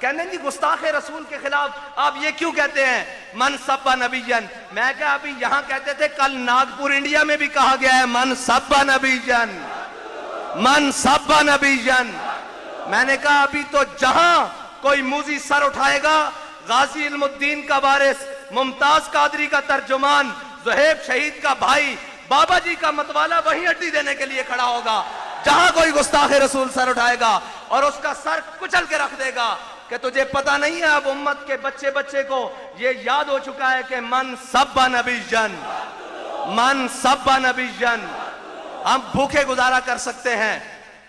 کہنے جی گستاخ رسول کے خلاف آپ یہ کیوں کہتے ہیں من سبا نبیًا؟ میں کہا ابھی یہاں کہتے تھے، کل ناگپور انڈیا میں بھی کہا گیا ہے من سبا نبیًا، من سبا نبیًا۔ میں نے کہا ابھی تو جہاں کوئی موذی سر اٹھائے گا، غازی علم الدین کا وارث، ممتاز قادری کا ترجمان، زہیب شہید کا بھائی، بابا جی کا متوالا وہیں ہڈی دینے کے لیے کھڑا ہوگا۔ جہاں کوئی گستاخ رسول سر اٹھائے گا اور اس کا سر کچل کے رکھ دے گا کہ تجھے پتہ نہیں ہے، اب امت کے بچے بچے کو یہ یاد ہو چکا ہے کہ من سبا نبیًا، من سبا نبیًا۔ ہم بھوکے گزارا کر سکتے ہیں،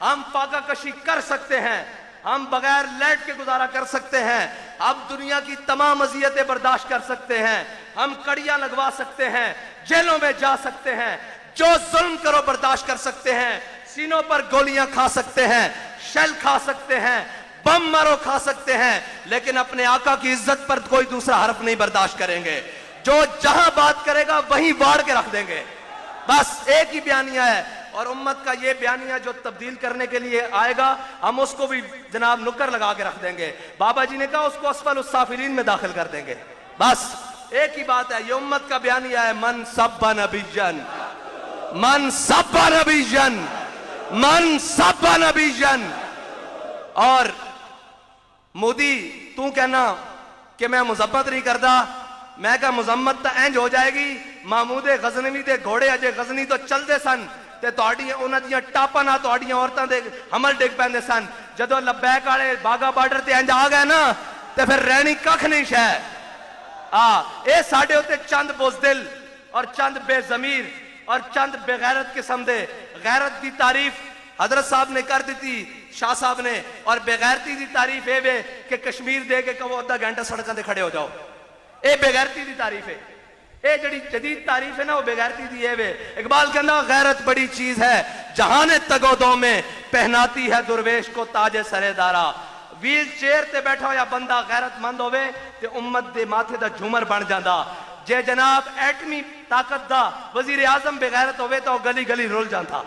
ہم فاقہ کشی کر سکتے ہیں، ہم بغیر لیٹ کے گزارا کر سکتے ہیں، اب دنیا کی تمام اذیتیں برداشت کر سکتے ہیں، ہم کڑیاں لگوا سکتے ہیں، جیلوں میں جا سکتے ہیں، جو ظلم کرو برداشت کر سکتے ہیں، سینوں پر گولیاں کھا سکتے ہیں، شیل کھا سکتے ہیں، بم مارو کھا سکتے ہیں، لیکن اپنے آقا کی عزت پر کوئی دوسرا حرف نہیں برداشت کریں گے۔ جو جہاں بات کرے گا وہیں واڑ کے رکھ دیں گے۔ بس ایک ہی بیانیہ ہے، اور امت کا یہ بیانیہ جو تبدیل کرنے کے لیے آئے گا، ہم اس کو بھی جناب نکر لگا کے رکھ دیں گے۔ بابا جی نے کہا اس کو اسفل السافلین میں داخل کر دیں گے۔ بس ایک ہی بات ہے، یہ امت کا بیانیہ ہے من سبا نبیًا، من سبا نبیًا، من سبا نبیًا۔ اور مودی تو کہنا کہ میں مذمت نہیں کرتا، میں کہا مذمت تا انج ہو جائے گی، محمود غزنوی دے گھوڑے اجے غزنی تو چلتے سن تے تہاڈیاں انہاں دیاں ٹاپاں نال تہاڈیاں عورتاں دے حمل ڈگ پیندے سن، جدوں لبیک والے باغا بارڈر تے انج آ گئے نا تے پھر رہنی ککھ نہیں شے۔ اے ساڈے اوتے چند بزدل اور چند بے ضمیر اور چند بے غیرت قسم دے، غیرت دی تعریف حضرت صاحب نے کر دیتی، شاہ صاحب نے، اور بے غیرتی دی تعریف اے وے کہ کشمیر دے کے کہو آدھا گھنٹہ سڑکاں تے کھڑے ہو جاؤ، اے بے غیرتی دی تعریف ہے۔ اے جڑی جدید تعریف ہے نا وہ بے غیرتی دی ہے۔ اقبال کہنا غیرت بڑی چیز ہے، جہان تگو دو میں پہناتی ہے درویش کو تاج سرے دارا۔ ویل چیئر تے بیٹھا ہویا بندہ غیرت مند ہوئے تے امت دے ماتھے دا جھومر بن جاندا، جے جناب ایٹمی طاقت دا وزیر اعظم بے غیرت ہوئے تو گلی گلی رول جاندا۔